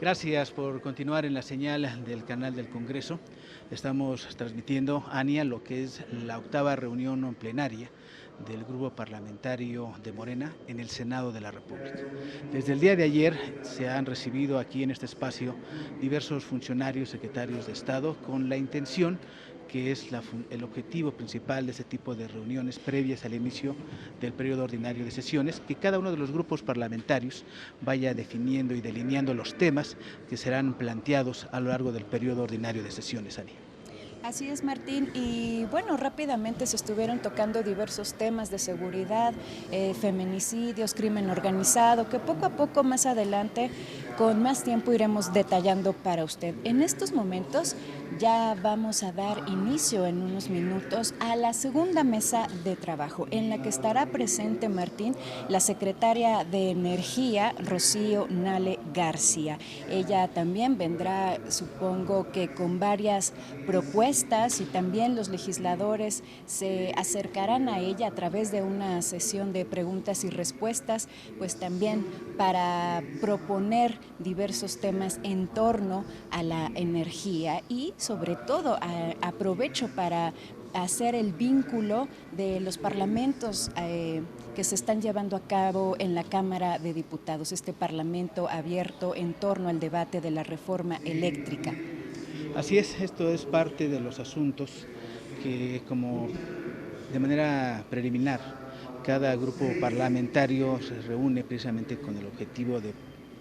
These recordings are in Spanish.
Gracias por continuar en la señal del canal del Congreso. Estamos transmitiendo, Ania, lo que es la octava reunión plenaria del Grupo Parlamentario de Morena en el Senado de la República. Desde el día de ayer se han recibido aquí en este espacio diversos funcionarios, secretarios de Estado, con la intención que es el objetivo principal de este tipo de reuniones previas al inicio del periodo ordinario de sesiones, que cada uno de los grupos parlamentarios vaya definiendo y delineando los temas que serán planteados a lo largo del periodo ordinario de sesiones, Ani. Así es, Martín, y bueno, rápidamente se estuvieron tocando diversos temas de seguridad, feminicidios, crimen organizado, que poco a poco más adelante, con más tiempo, iremos detallando para usted. En estos momentos ya vamos a dar inicio en unos minutos a la segunda mesa de trabajo, en la que estará presente, Martín, la secretaria de Energía, Rocío Nale García. Ella también vendrá, supongo que con varias propuestas, y también los legisladores se acercarán a ella a través de una sesión de preguntas y respuestas, pues también para proponer diversos temas en torno a la energía y sobre todo aprovecho para hacer el vínculo de los parlamentos que se están llevando a cabo en la Cámara de Diputados, este parlamento abierto en torno al debate de la reforma eléctrica. Así es, esto es parte de los asuntos que, como de manera preliminar, cada grupo parlamentario se reúne precisamente con el objetivo de,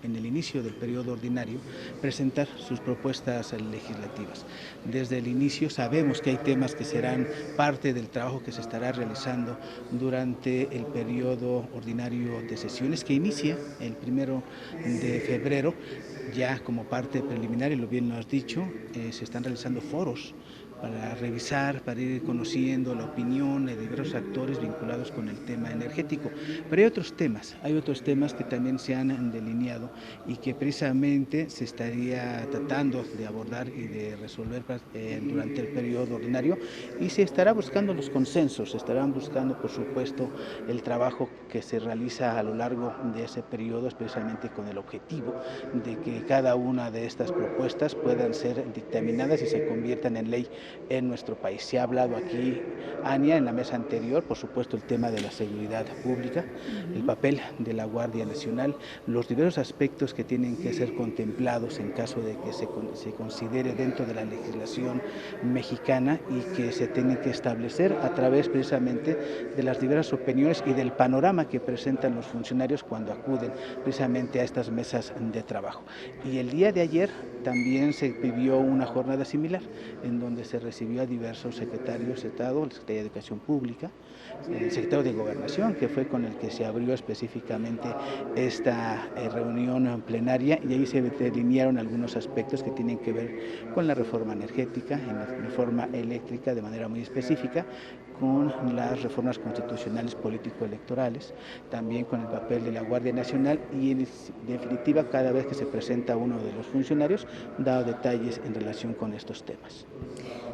en el inicio del periodo ordinario, presentar sus propuestas legislativas. Desde el inicio sabemos que hay temas que serán parte del trabajo que se estará realizando durante el periodo ordinario de sesiones, que inicia el 1 de febrero. Ya como parte preliminar, y lo bien lo has dicho, se están realizando foros para revisar, para ir conociendo la opinión de diversos actores vinculados con el tema energético. Pero hay otros temas que también se han delineado y que precisamente se estaría tratando de abordar y de resolver durante el periodo ordinario, y se estará buscando los consensos, se estarán buscando, por supuesto, el trabajo que se realiza a lo largo de ese periodo, especialmente con el objetivo de que cada una de estas propuestas puedan ser dictaminadas y se conviertan en ley en nuestro país. Se ha hablado aquí, Ania, en la mesa anterior, por supuesto, el tema de la seguridad pública, el papel de la Guardia Nacional, los diversos aspectos que tienen que ser contemplados en caso de que se considere dentro de la legislación mexicana y que se tienen que establecer a través precisamente de las diversas opiniones y del panorama que presentan los funcionarios cuando acuden precisamente a estas mesas de trabajo. Y el día de ayer también se vivió una jornada similar, en donde se recibió a diversos secretarios de Estado, el secretario de Educación Pública, el secretario de Gobernación, que fue con el que se abrió específicamente esta reunión plenaria, y ahí se delinearon algunos aspectos que tienen que ver con la reforma energética, en la reforma eléctrica de manera muy específica, con las reformas constitucionales político-electorales, también con el papel de la Guardia Nacional y, en definitiva, cada vez que se presenta uno de los funcionarios, da detalles en relación con estos temas.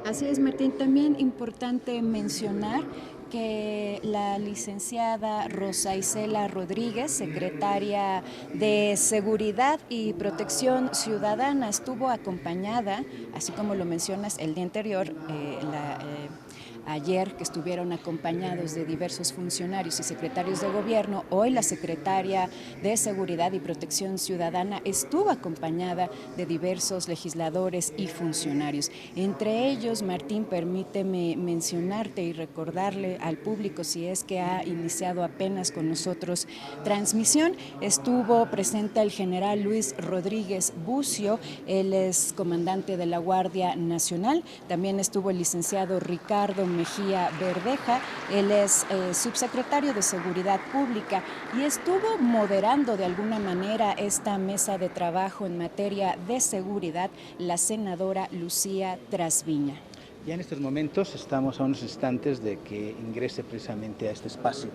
Así es, Martín. También importante mencionar que la licenciada Rosa Isela Rodríguez, secretaria de Seguridad y Protección Ciudadana, estuvo acompañada, así como lo mencionas el día anterior, ayer, que estuvieron acompañados de diversos funcionarios y secretarios de gobierno. Hoy la secretaria de Seguridad y Protección Ciudadana estuvo acompañada de diversos legisladores y funcionarios. Entre ellos, Martín, permíteme mencionarte y recordarle al público, si es que ha iniciado apenas con nosotros transmisión, estuvo presente el general Luis Rodríguez Bucio, él es comandante de la Guardia Nacional. También estuvo el licenciado Ricardo Mejía Verdeja, él es subsecretario de Seguridad Pública, y estuvo moderando de alguna manera esta mesa de trabajo en materia de seguridad la senadora Lucía Trasviña. Ya en estos momentos estamos a unos instantes de que ingrese precisamente a este espacio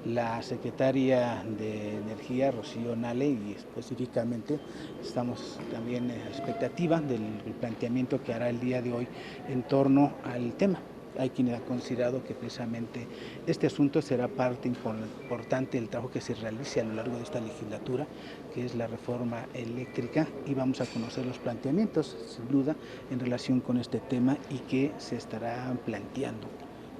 la secretaria de Energía, Rocío Nale, y específicamente estamos también a expectativa del planteamiento que hará el día de hoy en torno al tema. Hay quien ha considerado que precisamente este asunto será parte importante del trabajo que se realice a lo largo de esta legislatura, que es la reforma eléctrica, y vamos a conocer los planteamientos, sin duda, en relación con este tema y que se estarán planteando,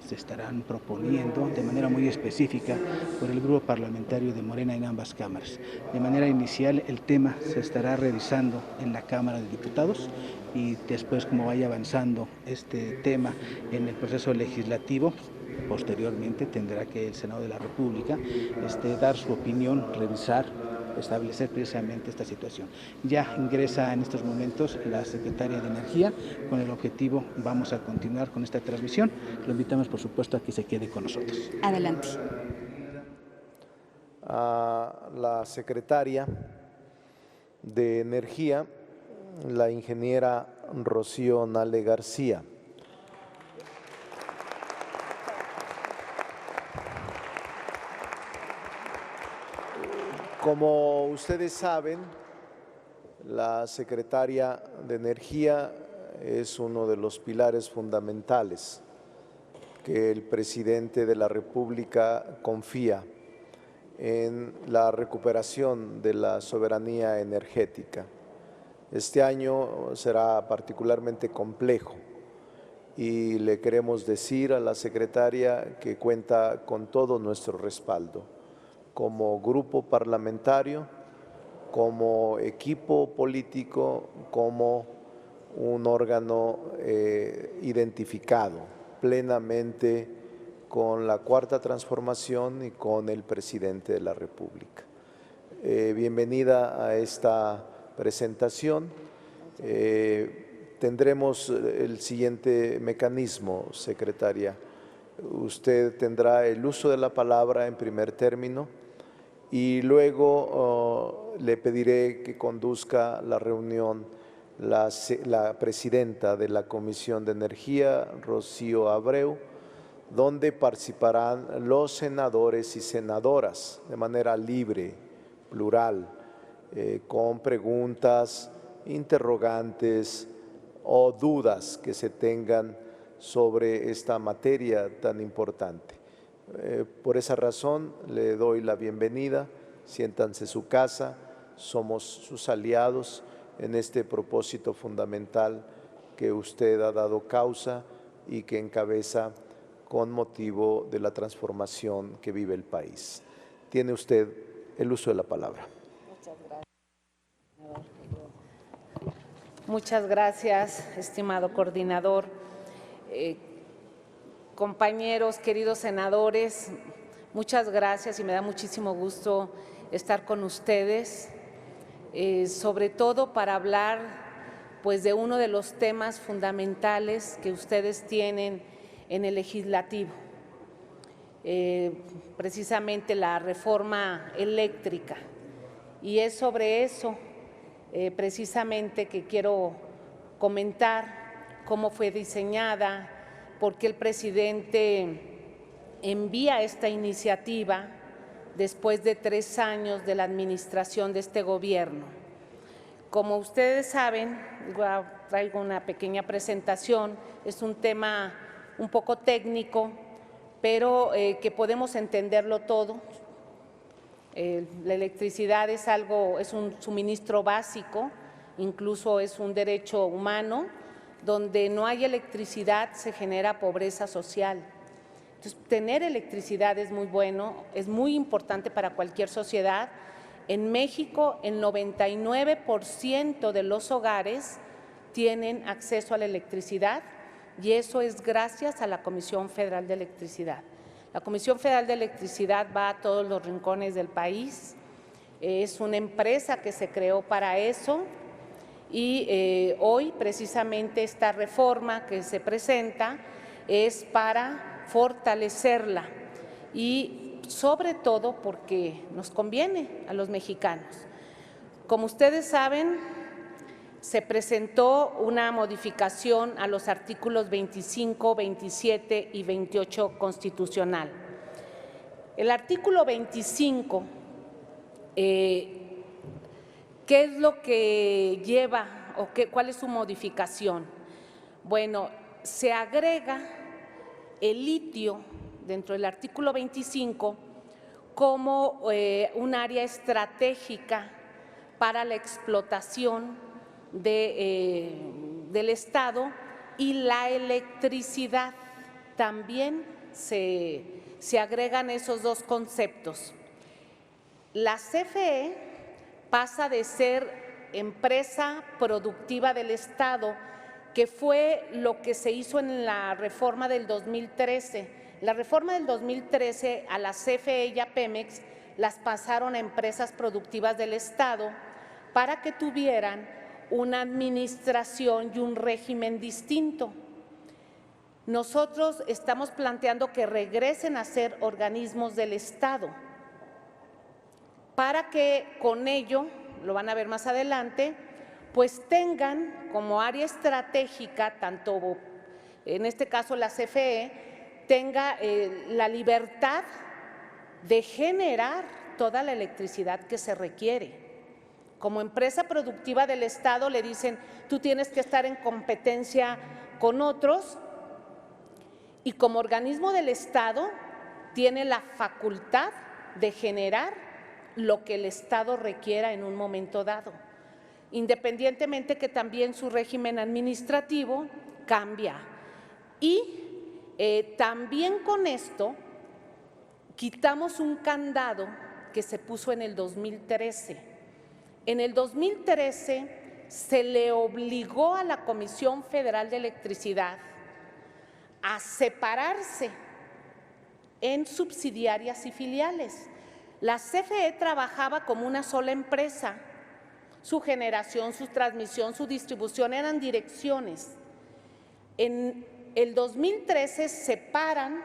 se estarán proponiendo de manera muy específica por el grupo parlamentario de Morena en ambas cámaras. De manera inicial, el tema se estará revisando en la Cámara de Diputados y después, como vaya avanzando este tema en el proceso legislativo, posteriormente tendrá que el Senado de la República dar su opinión, revisar, establecer precisamente esta situación. Ya ingresa en estos momentos la secretaria de Energía. Con el objetivo vamos a continuar con esta transmisión. Lo invitamos, por supuesto, a que se quede con nosotros. Adelante. A la secretaria de Energía, la ingeniera Rocío Nale García. Como ustedes saben, la secretaria de Energía es uno de los pilares fundamentales que el presidente de la República confía en la recuperación de la soberanía energética. Este año será particularmente complejo y le queremos decir a la secretaria que cuenta con todo nuestro respaldo, como grupo parlamentario, como equipo político, como un órgano identificado plenamente con la Cuarta Transformación y con el presidente de la República. Bienvenida a esta presentación. Tendremos el siguiente mecanismo, secretaria. Usted tendrá el uso de la palabra en primer término y luego le pediré que conduzca la reunión la presidenta de la Comisión de Energía, Rocío Abreu, donde participarán los senadores y senadoras de manera libre, plural, con preguntas, interrogantes o dudas que se tengan sobre esta materia tan importante. Por esa razón le doy la bienvenida, siéntanse en su casa, somos sus aliados en este propósito fundamental que usted ha dado causa y que encabeza con motivo de la transformación que vive el país. Tiene usted el uso de la palabra. Muchas gracias, estimado coordinador. Compañeros, queridos senadores, muchas gracias y me da muchísimo gusto estar con ustedes, sobre todo para hablar pues, de uno de los temas fundamentales que ustedes tienen en el legislativo, precisamente la reforma eléctrica. Y es sobre eso precisamente que quiero comentar cómo fue diseñada, por qué el presidente envía esta iniciativa después de 3 años de la administración de este gobierno. Como ustedes saben, traigo una pequeña presentación, es un tema un poco técnico, pero que podemos entenderlo todo. La electricidad es un suministro básico, incluso es un derecho humano. Donde no hay electricidad se genera pobreza social. Entonces, tener electricidad es muy bueno, es muy importante para cualquier sociedad. En México, el 99% de los hogares tienen acceso a la electricidad y eso es gracias a la Comisión Federal de Electricidad. La Comisión Federal de Electricidad va a todos los rincones del país, es una empresa que se creó para eso. Y hoy precisamente esta reforma que se presenta es para fortalecerla y sobre todo porque nos conviene a los mexicanos. Como ustedes saben, se presentó una modificación a los artículos 25, 27 y 28 constitucional. El artículo 25 ¿qué es lo que lleva o cuál es su modificación? Bueno, se agrega el litio, dentro del artículo 25, como un área estratégica para la explotación del Estado, y la electricidad. También se agregan esos dos conceptos. La CFE pasa de ser empresa productiva del Estado, que fue lo que se hizo en la reforma del 2013. La reforma del 2013 a la CFE y a Pemex las pasaron a empresas productivas del Estado para que tuvieran una administración y un régimen distinto. Nosotros estamos planteando que regresen a ser organismos del Estado para que con ello, lo van a ver más adelante, pues tengan como área estratégica, tanto en este caso la CFE, tenga la libertad de generar toda la electricidad que se requiere. Como empresa productiva del Estado le dicen, tú tienes que estar en competencia con otros, y como organismo del Estado tiene la facultad de generar lo que el Estado requiera en un momento dado, independientemente que también su régimen administrativo cambia. Y también con esto quitamos un candado que se puso en el 2013. En el 2013 se le obligó a la Comisión Federal de Electricidad a separarse en subsidiarias y filiales. La CFE trabajaba como una sola empresa. Su generación, su transmisión, su distribución eran direcciones. En el 2013 separan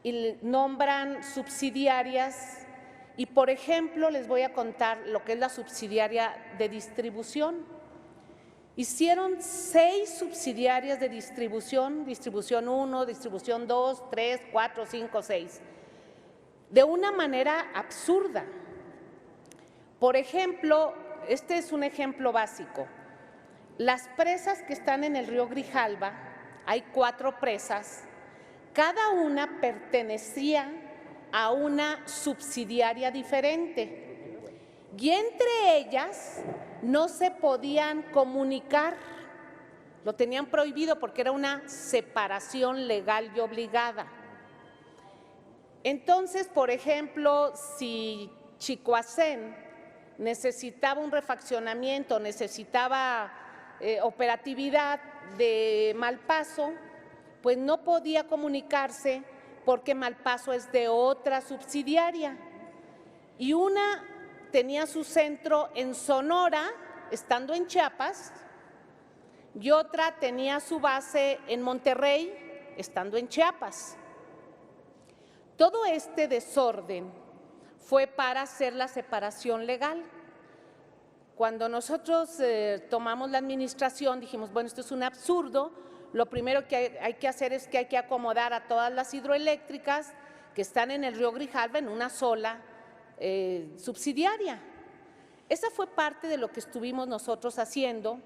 y nombran subsidiarias. Y, por ejemplo, les voy a contar lo que es la subsidiaria de distribución. Hicieron 6 subsidiarias de distribución, distribución 1, distribución 2, 3, 4, 5, 6, de una manera absurda. Por ejemplo, este es un ejemplo básico. Las presas que están en el río Grijalva, hay 4 presas, cada una pertenecía a una subsidiaria diferente y entre ellas no se podían comunicar, lo tenían prohibido porque era una separación legal y obligada. Entonces, por ejemplo, si Chicoacén necesitaba un refaccionamiento, necesitaba operatividad de Malpaso, pues no podía comunicarse porque Malpaso es de otra subsidiaria. Y una tenía su centro en Sonora, estando en Chiapas, y otra tenía su base en Monterrey, estando en Chiapas. Todo este desorden fue para hacer la separación legal. Cuando nosotros tomamos la administración, dijimos, bueno, esto es un absurdo. Lo primero que hay que hacer es que hay que acomodar a todas las hidroeléctricas que están en el río Grijalva en una sola subsidiaria. Esa fue parte de lo que estuvimos nosotros haciendo,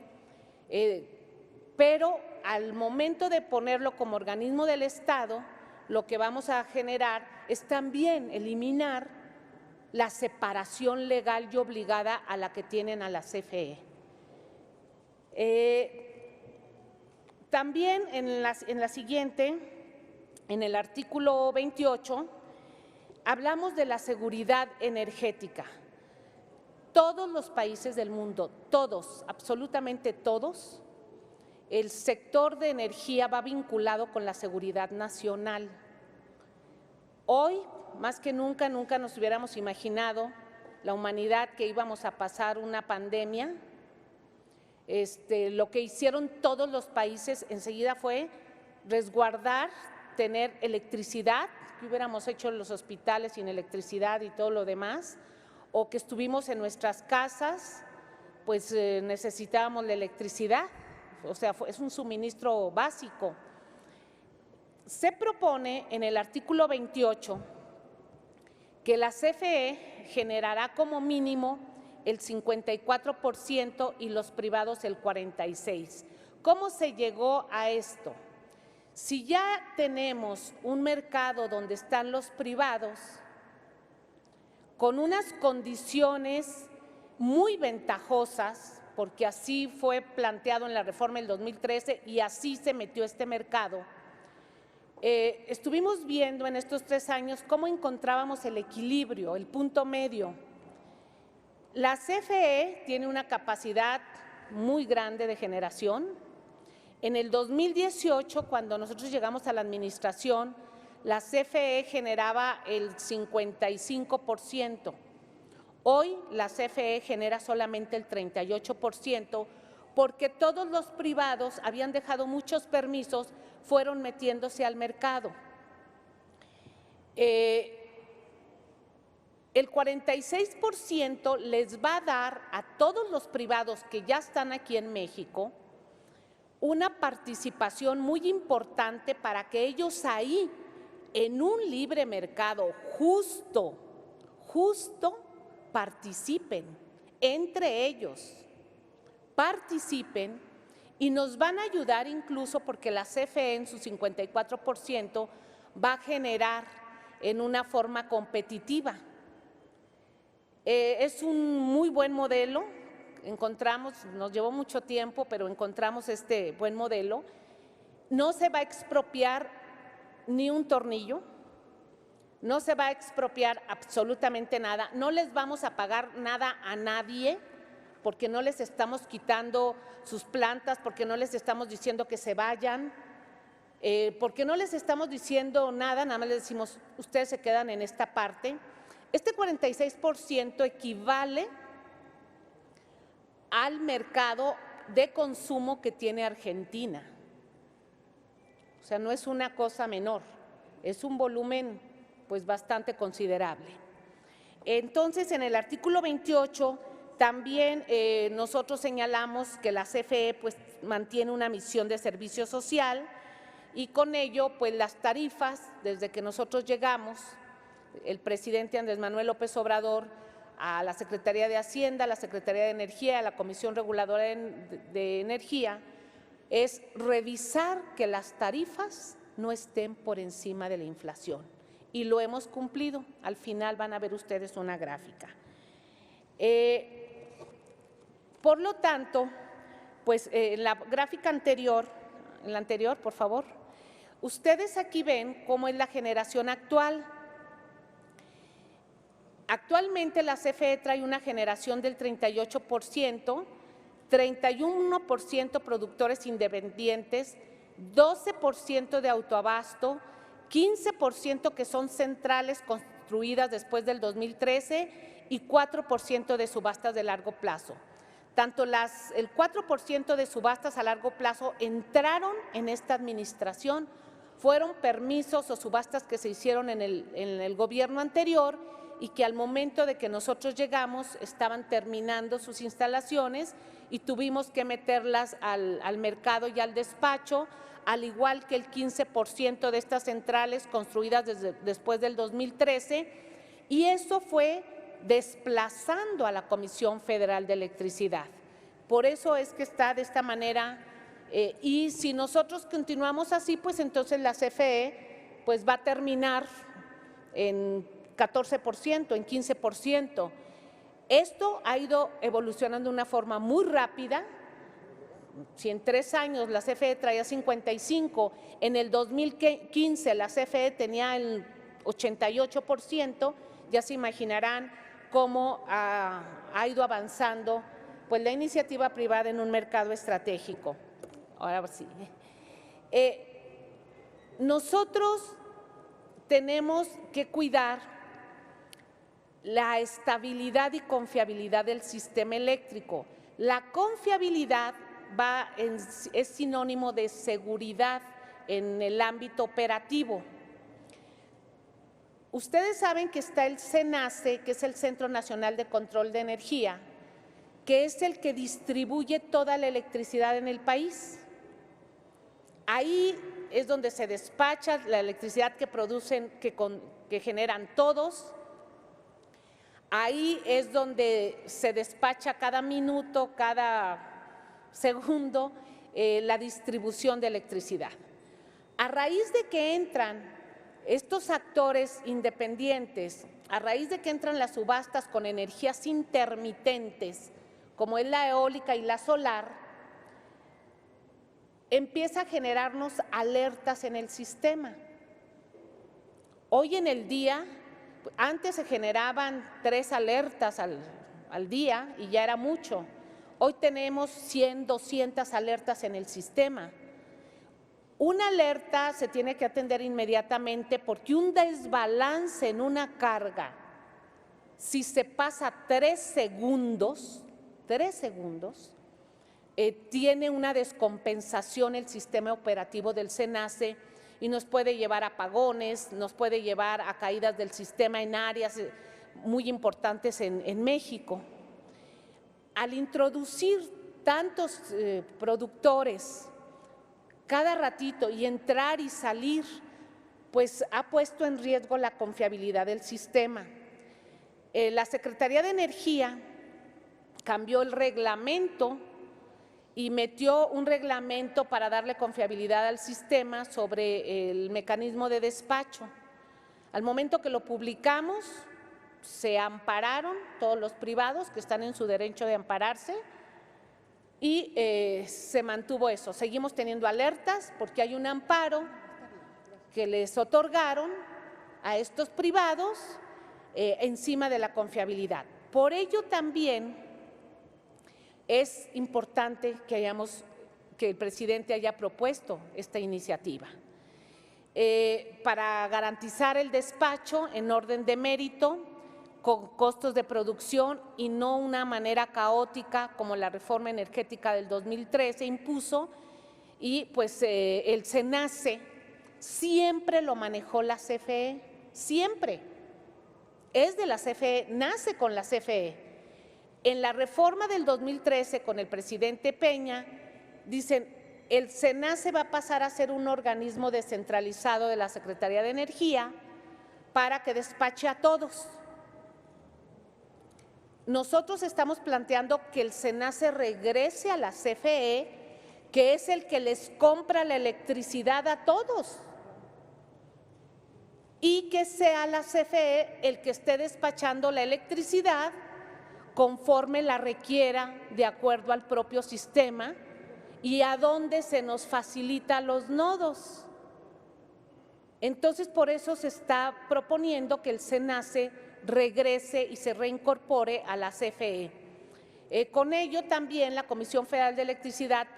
pero al momento de ponerlo como organismo del Estado, lo que vamos a generar es también eliminar la separación legal y obligada a la que tienen a la CFE. También en la siguiente, en el artículo 28, hablamos de la seguridad energética. Todos los países del mundo, todos, absolutamente todos, el sector de energía va vinculado con la seguridad nacional. Hoy, más que nunca, nunca nos hubiéramos imaginado la humanidad que íbamos a pasar una pandemia. Lo que hicieron todos los países enseguida fue resguardar, tener electricidad, que hubiéramos hecho en los hospitales sin electricidad y todo lo demás, o que estuvimos en nuestras casas, pues necesitábamos la electricidad, o sea, es un suministro básico. Se propone en el artículo 28 que la CFE generará como mínimo el 54% y los privados el 46%. ¿Cómo se llegó a esto? Si ya tenemos un mercado donde están los privados, con unas condiciones muy ventajosas, porque así fue planteado en la reforma del 2013 y así se metió este mercado, estuvimos viendo en estos 3 años cómo encontrábamos el equilibrio, el punto medio. La CFE tiene una capacidad muy grande de generación. En el 2018, cuando nosotros llegamos a la administración, la CFE generaba el 55%. Hoy la CFE genera solamente el 38%, porque todos los privados habían dejado muchos permisos, fueron metiéndose al mercado. El 46% les va a dar a todos los privados que ya están aquí en México una participación muy importante para que ellos ahí, en un libre mercado justo, participen, entre ellos, participen y nos van a ayudar incluso porque la CFE en su 54% va a generar en una forma competitiva. Es un muy buen modelo, encontramos, nos llevó mucho tiempo, pero encontramos este buen modelo. No se va a expropiar ni un tornillo, no se va a expropiar absolutamente nada, no les vamos a pagar nada a nadie, porque no les estamos quitando sus plantas, porque no les estamos diciendo que se vayan, porque no les estamos diciendo nada, nada más les decimos, ustedes se quedan en esta parte. Este 46% equivale al mercado de consumo que tiene Argentina. O sea, no es una cosa menor, es un volumen pues bastante considerable. Entonces, en el artículo 28 también nosotros señalamos que la CFE pues mantiene una misión de servicio social y con ello pues las tarifas, desde que nosotros llegamos, el presidente Andrés Manuel López Obrador, a la Secretaría de Hacienda, a la Secretaría de Energía, a la Comisión Reguladora de Energía, es revisar que las tarifas no estén por encima de la inflación. Y lo hemos cumplido. Al final van a ver ustedes una gráfica. Por lo tanto, pues en la gráfica anterior, por favor, ustedes aquí ven cómo es la generación actual. Actualmente la CFE trae una generación del 38%, 31% productores independientes, 12% de autoabasto, 15% que son centrales construidas después del 2013 y 4% de subastas de largo plazo. Tanto el 4% de subastas a largo plazo entraron en esta administración, fueron permisos o subastas que se hicieron en el gobierno anterior y que al momento de que nosotros llegamos estaban terminando sus instalaciones y tuvimos que meterlas al mercado y al despacho, al igual que el 15% de estas centrales construidas después del 2013, y eso fue desplazando a la Comisión Federal de Electricidad. Por eso es que está de esta manera, y si nosotros continuamos así, pues entonces la CFE pues va a terminar en 14%, en 15%. Esto ha ido evolucionando de una forma muy rápida. Si en 3 años la CFE traía 55, en el 2015 la CFE tenía el 88%, ya se imaginarán cómo ha ido avanzando pues la iniciativa privada en un mercado estratégico. Ahora sí. Nosotros tenemos que cuidar la estabilidad y confiabilidad del sistema eléctrico. La confiabilidad es sinónimo de seguridad en el ámbito operativo. Ustedes saben que está el CENACE, que es el Centro Nacional de Control de Energía, que es el que distribuye toda la electricidad en el país. Ahí es donde se despacha la electricidad que producen, que generan todos. Ahí es donde se despacha cada minuto, cada segundo, la distribución de electricidad. A raíz de que entran estos actores independientes, a raíz de que entran las subastas con energías intermitentes, como es la eólica y la solar, empieza a generarnos alertas en el sistema. Hoy en el día, antes se generaban 3 alertas al día y ya era mucho. Hoy tenemos 100, 200 alertas en el sistema. Una alerta se tiene que atender inmediatamente porque un desbalance en una carga, si se pasa 3 segundos, tiene una descompensación el sistema operativo del SENACE y nos puede llevar a apagones, nos puede llevar a caídas del sistema en áreas muy importantes en México. Al introducir tantos productores cada ratito y entrar y salir, pues ha puesto en riesgo la confiabilidad del sistema. La Secretaría de Energía cambió el reglamento y metió un reglamento para darle confiabilidad al sistema sobre el mecanismo de despacho. Al momento que lo publicamos, se ampararon todos los privados que están en su derecho de ampararse y se mantuvo eso. Seguimos teniendo alertas porque hay un amparo que les otorgaron a estos privados encima de la confiabilidad. Por ello también es importante que el presidente haya propuesto esta iniciativa para garantizar el despacho en orden de mérito, con costos de producción y no una manera caótica como la reforma energética del 2013 impuso, y pues el SENACE siempre lo manejó la CFE, siempre. Es de la CFE, nace con la CFE. En la reforma del 2013 con el presidente Peña, dicen, el SENACE va a pasar a ser un organismo descentralizado de la Secretaría de Energía para que despache a todos. Nosotros estamos planteando que el SENACE regrese a la CFE, que es el que les compra la electricidad a todos, y que sea la CFE el que esté despachando la electricidad conforme la requiera de acuerdo al propio sistema y a dónde se nos facilita los nodos. Entonces, por eso se está proponiendo que el SENACE regrese y se reincorpore a la CFE. Con ello también la Comisión Federal de Electricidad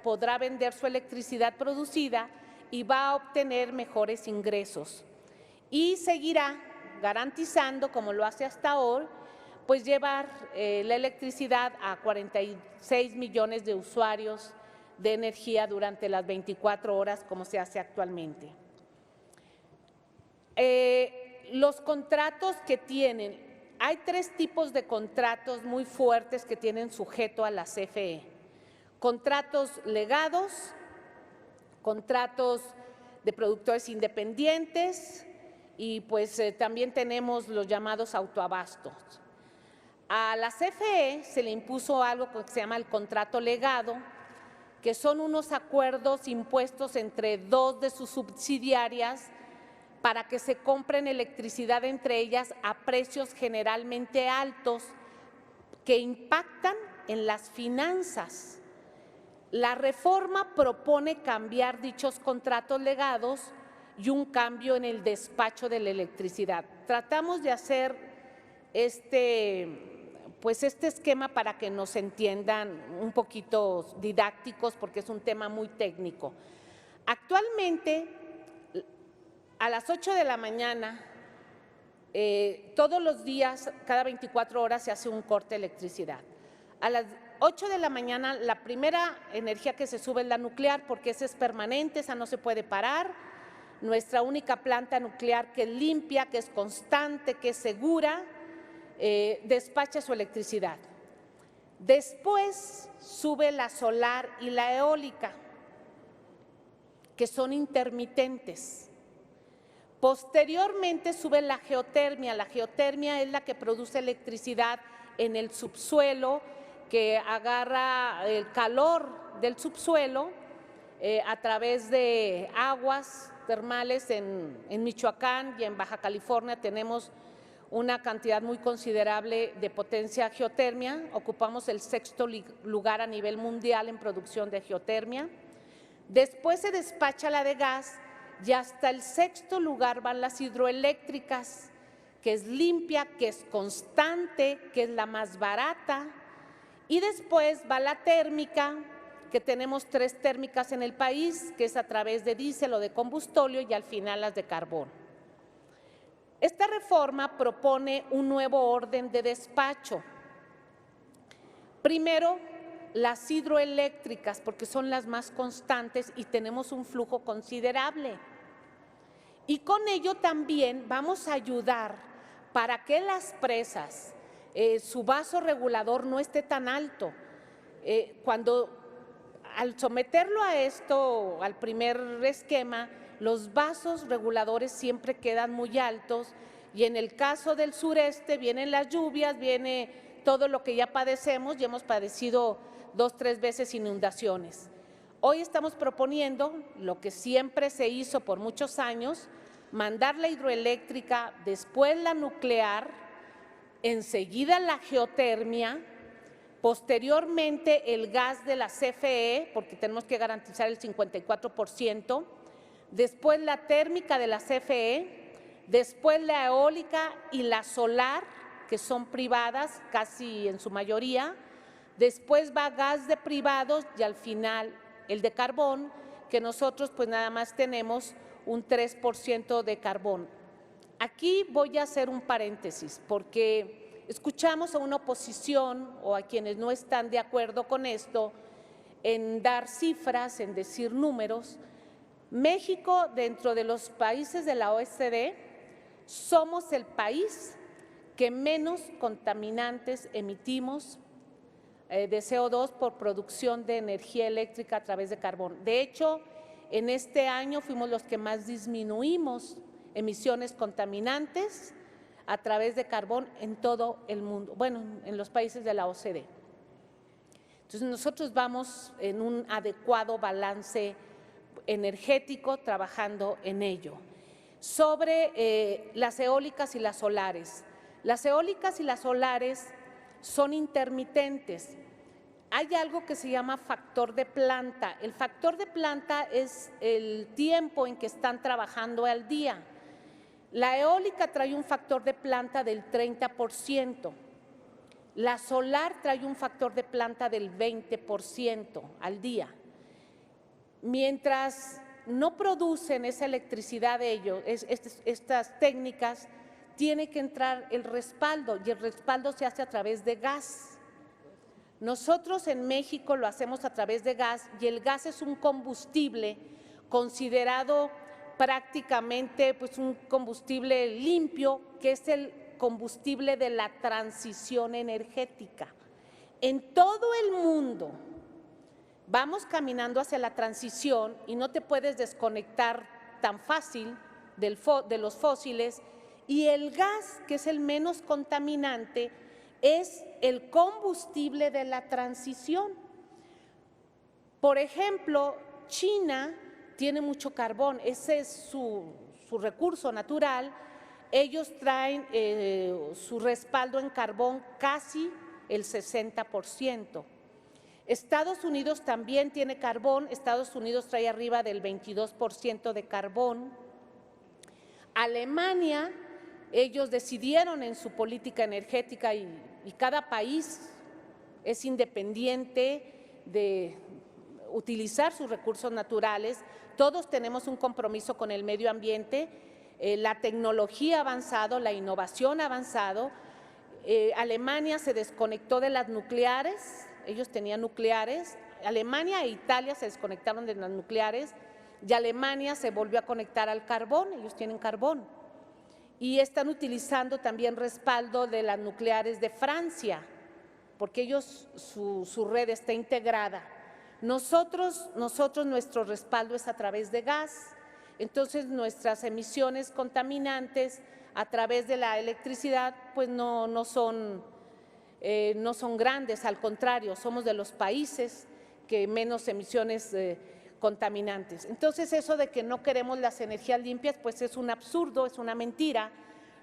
podrá vender su electricidad producida y va a obtener mejores ingresos. Y seguirá garantizando, como lo hace hasta hoy, pues llevar la electricidad a 46 millones de usuarios de energía durante las 24 horas, como se hace actualmente. Los contratos que tienen, hay 3 tipos de contratos muy fuertes que tienen sujeto a la CFE. Contratos legados, contratos de productores independientes y pues también tenemos los llamados autoabastos. A la CFE se le impuso algo que se llama el contrato legado, que son unos acuerdos impuestos entre 2 de sus subsidiarias para que se compren electricidad entre ellas a precios generalmente altos que impactan en las finanzas. La reforma propone cambiar dichos contratos legados y un cambio en el despacho de la electricidad. Tratamos de hacer este esquema para que nos entiendan un poquito didácticos porque es un tema muy técnico. Actualmente, a las 8 de la mañana, todos los días, cada 24 horas se hace un corte de electricidad. A las 8 de la mañana la primera energía que se sube es la nuclear porque esa es permanente, esa no se puede parar. Nuestra única planta nuclear que es limpia, que es constante, que es segura, despacha su electricidad. Después sube la solar y la eólica, que son intermitentes. Posteriormente sube la geotermia. La geotermia es la que produce electricidad en el subsuelo, que agarra el calor del subsuelo, a través de aguas termales en Michoacán y en Baja California tenemos una cantidad muy considerable de potencia geotermia, ocupamos el 6º lugar a nivel mundial en producción de geotermia. Después se despacha la de gas y hasta el 6º lugar van las hidroeléctricas, que es limpia, que es constante, que es la más barata. Y después va la térmica, que tenemos 3 térmicas en el país, que es a través de diésel o de combustóleo y al final las de carbón. Esta reforma propone un nuevo orden de despacho. Primero, las hidroeléctricas, porque son las más constantes y tenemos un flujo considerable. Y con ello también vamos a ayudar para que las presas, su vaso regulador no esté tan alto. Al someterlo a esto, al primer esquema, los vasos reguladores siempre quedan muy altos y en el caso del sureste vienen las lluvias, viene todo lo que ya padecemos y hemos padecido 2 o 3 veces inundaciones. Hoy estamos proponiendo lo que siempre se hizo por muchos años, mandar la hidroeléctrica, después la nuclear, enseguida la geotermia, posteriormente el gas de la CFE, porque tenemos que garantizar el 54%, después la térmica de la CFE, después la eólica y la solar, que son privadas casi en su mayoría, después va gas de privados y al final el de carbón, que nosotros pues nada más tenemos un 3% de carbón. Aquí voy a hacer un paréntesis porque escuchamos a una oposición o a quienes no están de acuerdo con esto en dar cifras, en decir números. México, dentro de los países de la OECD, somos el país que menos contaminantes emitimos de CO2 por producción de energía eléctrica a través de carbón. De hecho, en este año fuimos los que más disminuimos emisiones contaminantes a través de carbón en todo el mundo, bueno, en los países de la OCDE. Entonces, nosotros vamos en un adecuado balance energético trabajando en ello. Sobre las eólicas y las solares. Las eólicas y las solares son intermitentes. Hay algo que se llama factor de planta. El factor de planta es el tiempo en que están trabajando al día. La eólica trae un factor de planta del 30%. La solar trae un factor de planta del 20% al día. Mientras no producen esa electricidad de ellos, estas técnicas, tiene que entrar el respaldo y el respaldo se hace a través de gas. Nosotros en México lo hacemos a través de gas y el gas es un combustible considerado prácticamente pues un combustible limpio, que es el combustible de la transición energética. En todo el mundo vamos caminando hacia la transición y no te puedes desconectar tan fácil de los fósiles y el gas, que es el menos contaminante, es el combustible de la transición. Por ejemplo, China tiene mucho carbón, ese es su recurso natural. Ellos traen su respaldo en carbón casi el 60%. Estados Unidos también tiene carbón, Estados Unidos trae arriba del 22% de carbón. Alemania, ellos decidieron en su política energética y cada país es independiente de utilizar sus recursos naturales. Todos tenemos un compromiso con el medio ambiente, la tecnología ha avanzado, la innovación ha avanzado. Alemania se desconectó de las nucleares, ellos tenían nucleares, Alemania e Italia se desconectaron de las nucleares y Alemania se volvió a conectar al carbón, ellos tienen carbón. Y están utilizando también respaldo de las nucleares de Francia, porque ellos, su red está integrada. Nosotros, nuestro respaldo es a través de gas, entonces nuestras emisiones contaminantes a través de la electricidad pues no son grandes, al contrario, somos de los países que menos emisiones contaminantes. Entonces, eso de que no queremos las energías limpias, pues es un absurdo, es una mentira.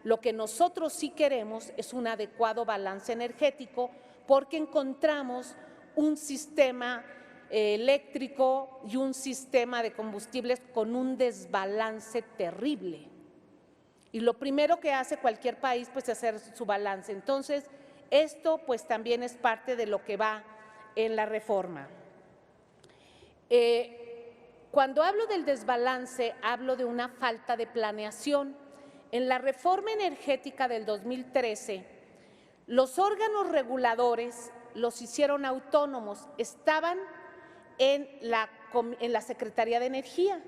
Lo que nosotros sí queremos es un adecuado balance energético, porque encontramos un sistema eléctrico y un sistema de combustibles con un desbalance terrible. Y lo primero que hace cualquier país, pues, es hacer su balance. Entonces, esto, pues, también es parte de lo que va en la reforma. Cuando hablo del desbalance, hablo de una falta de planeación. En la reforma energética del 2013, los órganos reguladores los hicieron autónomos, estaban en la Secretaría de Energía.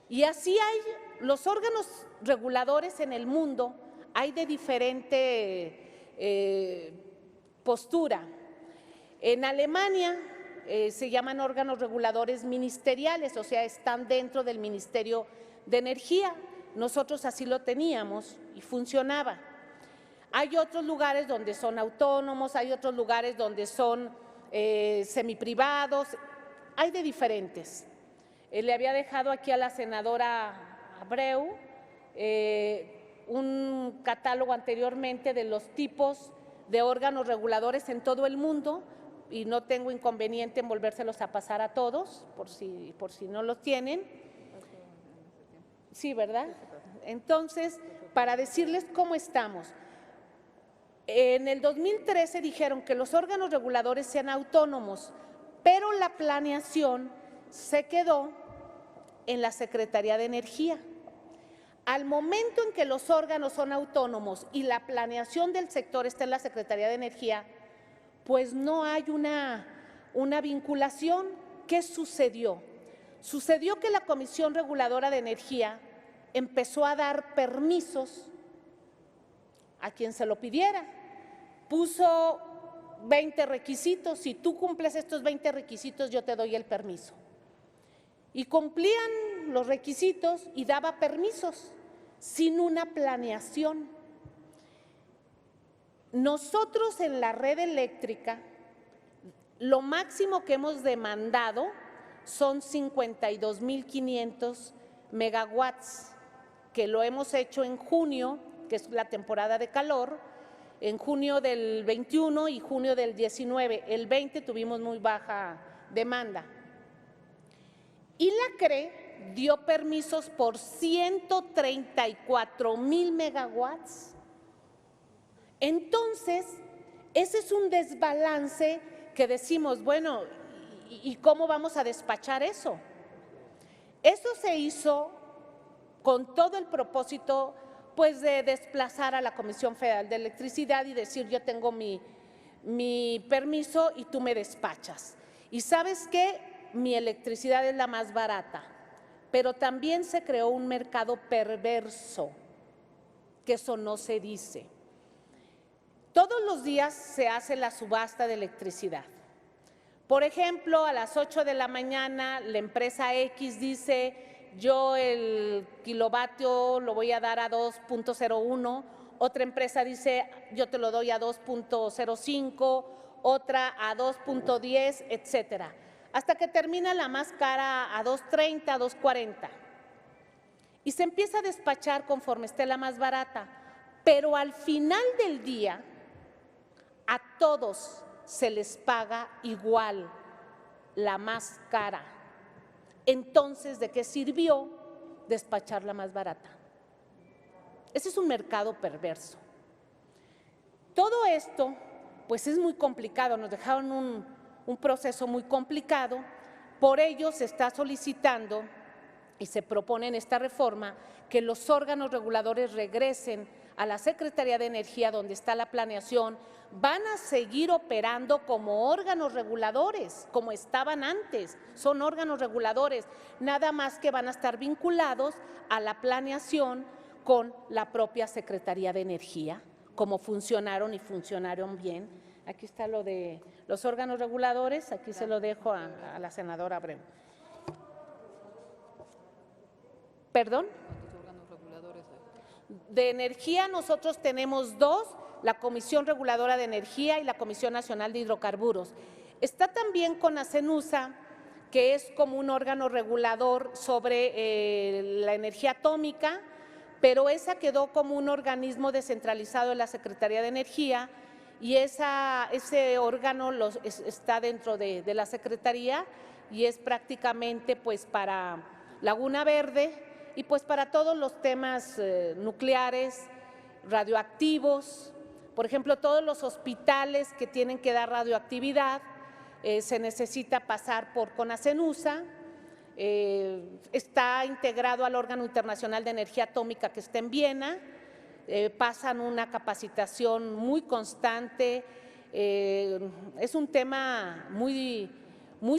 Y así hay los órganos reguladores en el mundo, hay de diferente postura. En Alemania se llaman órganos reguladores ministeriales, o sea, están dentro del Ministerio de Energía. Nosotros así lo teníamos y funcionaba. Hay otros lugares donde son autónomos, hay otros lugares donde son semiprivados, hay de diferentes. Le había dejado aquí a la senadora Abreu un catálogo anteriormente de los tipos de órganos reguladores en todo el mundo, y no tengo inconveniente en volvérselos a pasar a todos, por si no los tienen. Sí, ¿verdad? Entonces, para decirles cómo estamos. En el 2013 dijeron que los órganos reguladores sean autónomos, pero la planeación se quedó en la Secretaría de Energía. Al momento en que los órganos son autónomos y la planeación del sector está en la Secretaría de Energía, pues no hay una vinculación. ¿Qué sucedió? Sucedió que la Comisión Reguladora de Energía empezó a dar permisos a quien se lo pidiera. Puso 20 requisitos, si tú cumples estos 20 requisitos yo te doy el permiso. Y cumplían los requisitos y daba permisos sin una planeación. Nosotros en la red eléctrica, lo máximo que hemos demandado son 52.500 megawatts, que lo hemos hecho en junio, que es la temporada de calor, en junio del 21 y junio del 19. El 20 tuvimos muy baja demanda. Y la CRE dio permisos por 134.000 megawatts. Entonces, ese es un desbalance que decimos, bueno, ¿y cómo vamos a despachar eso? Eso se hizo con todo el propósito, pues, de desplazar a la Comisión Federal de Electricidad y decir, yo tengo mi permiso y tú me despachas. Y ¿sabes qué? Mi electricidad es la más barata, pero también se creó un mercado perverso, que eso no se dice. Todos los días se hace la subasta de electricidad. Por ejemplo, a las 8 de la mañana la empresa X dice, yo el kilovatio lo voy a dar a 2.01, otra empresa dice, yo te lo doy a 2.05, otra a 2.10, etcétera, hasta que termina la más cara a 2.30, 2.40. Y se empieza a despachar conforme esté la más barata, pero al final del día a todos se les paga igual, la más cara. Entonces, ¿de qué sirvió despachar la más barata? Ese es un mercado perverso. Todo esto, pues, es muy complicado, nos dejaron un proceso muy complicado, por ello se está solicitando y se propone en esta reforma que los órganos reguladores regresen a la Secretaría de Energía, donde está la planeación. Van a seguir operando como órganos reguladores, como estaban antes, son órganos reguladores, nada más que van a estar vinculados a la planeación con la propia Secretaría de Energía, como funcionaron y funcionaron bien. Aquí está lo de los órganos reguladores, aquí se lo dejo a la senadora Abreu. ¿Perdón? De energía nosotros tenemos dos, la Comisión Reguladora de Energía y la Comisión Nacional de Hidrocarburos. Está también CONACENUSA, que es como un órgano regulador sobre la energía atómica, pero esa quedó como un organismo descentralizado de la Secretaría de Energía y ese órgano está dentro de la Secretaría y es prácticamente pues para Laguna Verde y pues para todos los temas nucleares, radioactivos, por ejemplo, todos los hospitales que tienen que dar radioactividad, se necesita pasar por CONACENUSA, está integrado al órgano internacional de energía atómica que está en Viena, pasan una capacitación muy constante, es un tema muy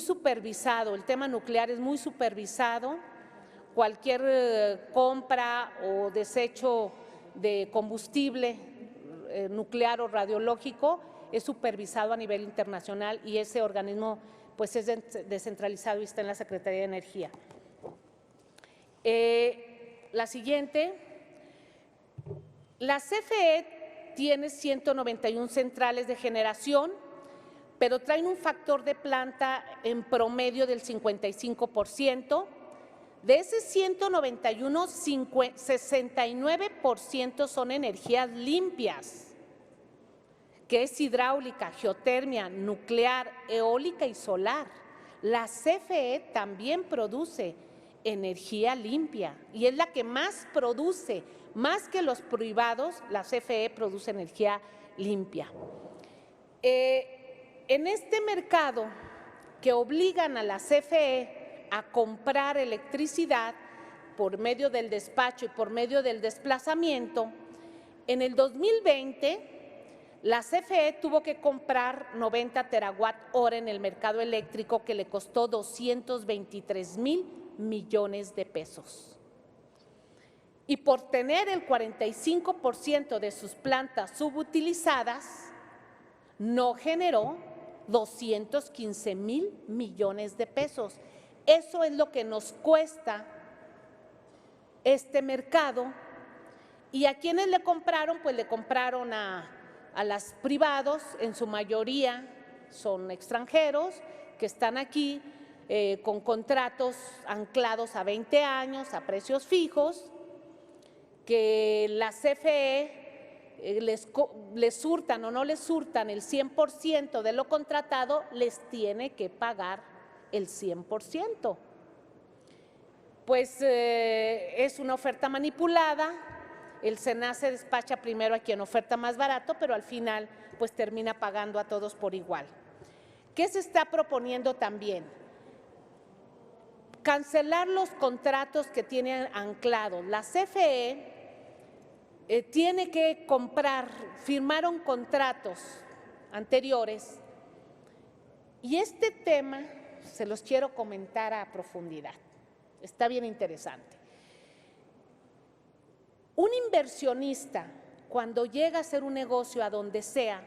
supervisado, el tema nuclear es muy supervisado, cualquier compra o desecho de combustible nuclear o radiológico es supervisado a nivel internacional y ese organismo pues es descentralizado y está en la Secretaría de Energía. La siguiente, la CFE tiene 191 centrales de generación, pero traen un factor de planta en promedio del 55%. De ese 191, 69% son energías limpias, que es hidráulica, geotermia, nuclear, eólica y solar. La CFE también produce energía limpia y es la que más produce, más que los privados, la CFE produce energía limpia. En este mercado que obligan a la CFE a comprar electricidad por medio del despacho y por medio del desplazamiento, en el 2020 la CFE tuvo que comprar 90 terawatt hora en el mercado eléctrico que le costó 223,000 millones de pesos. Y por tener el 45% de sus plantas subutilizadas, no generó 215,000 millones de pesos. Eso es lo que nos cuesta este mercado. ¿Y a quienes le compraron? Pues le compraron a los privados, en su mayoría son extranjeros que están aquí con contratos anclados a 20 años, a precios fijos, que la CFE les surtan o no les surtan el 100% de lo contratado, les tiene que pagar el 100%. Pues es una oferta manipulada. El SENAC se despacha primero a quien oferta más barato, pero al final pues termina pagando a todos por igual. ¿Qué se está proponiendo también? Cancelar los contratos que tienen anclados. La CFE tiene que comprar, firmaron contratos anteriores y este tema se los quiero comentar a profundidad. Está bien interesante. Un inversionista, cuando llega a hacer un negocio a donde sea,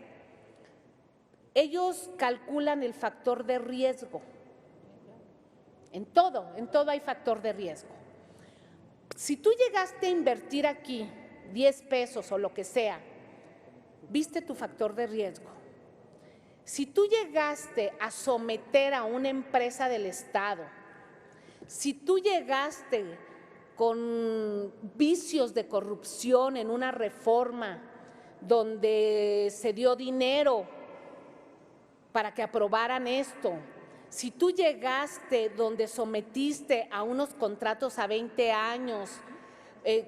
ellos calculan el factor de riesgo. En todo hay factor de riesgo. Si tú llegaste a invertir aquí 10 pesos o lo que sea, viste tu factor de riesgo. Si tú llegaste a someter a una empresa del Estado, si tú llegaste con vicios de corrupción en una reforma donde se dio dinero para que aprobaran esto, si tú llegaste donde sometiste a unos contratos a 20 años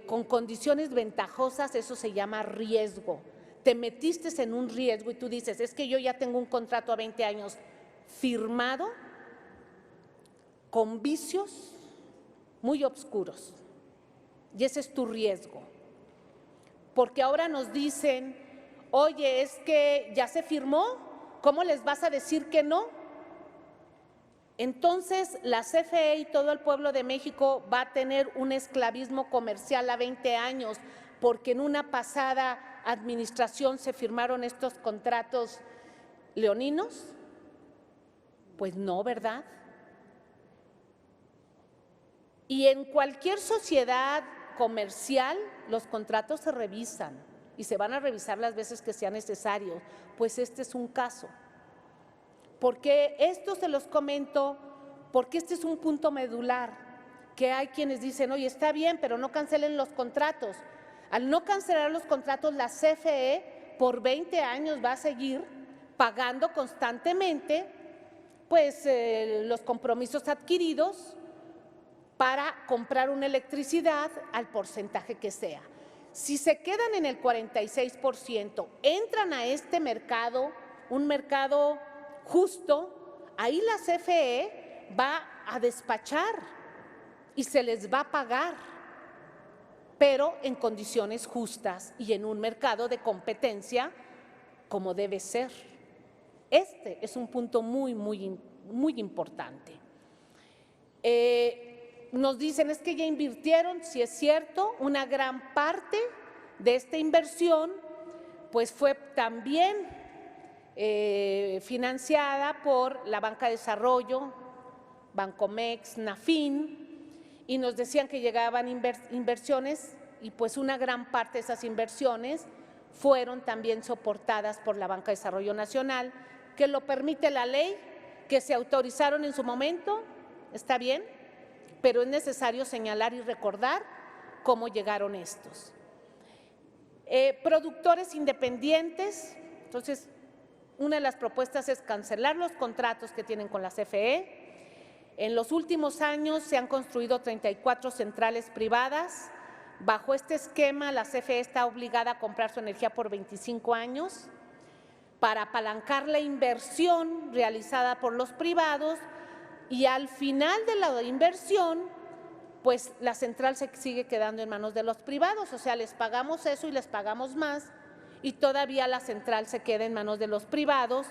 con condiciones ventajosas, eso se llama riesgo. Te metiste en un riesgo y tú dices, es que yo ya tengo un contrato a 20 años firmado con vicios muy oscuros. Y ese es tu riesgo. Porque ahora nos dicen, oye, es que ya se firmó, ¿cómo les vas a decir que no? Entonces, la CFE y todo el pueblo de México va a tener un esclavismo comercial a 20 años, porque en una pasada administración se firmaron estos contratos leoninos. Pues no, ¿verdad? Y en cualquier sociedad comercial los contratos se revisan y se van a revisar las veces que sea necesario, pues este es un caso. Porque esto se los comento porque este es un punto medular, que hay quienes dicen, oye, está bien, pero no cancelen los contratos. Al no cancelar los contratos, la CFE por 20 años va a seguir pagando constantemente pues, los compromisos adquiridos para comprar una electricidad al porcentaje que sea. Si se quedan en el 46%, entran a este mercado, un mercado justo, ahí la CFE va a despachar y se les va a pagar, pero en condiciones justas y en un mercado de competencia como debe ser. Este es un punto muy importante. Nos dicen, es que ya invirtieron, si es cierto, una gran parte de esta inversión pues fue también financiada por la Banca de Desarrollo, Bancomex, Nafin, y nos decían que llegaban inversiones y pues una gran parte de esas inversiones fueron también soportadas por la Banca de Desarrollo Nacional, que lo permite la ley, que se autorizaron en su momento, está bien, pero es necesario señalar y recordar cómo llegaron estos. Productores independientes, entonces una de las propuestas es cancelar los contratos que tienen con la CFE. En los últimos años se han construido 34 centrales privadas. Bajo este esquema, la CFE está obligada a comprar su energía por 25 años para apalancar la inversión realizada por los privados y al final de la inversión, pues la central se sigue quedando en manos de los privados, o sea, les pagamos eso y les pagamos más y todavía la central se queda en manos de los privados.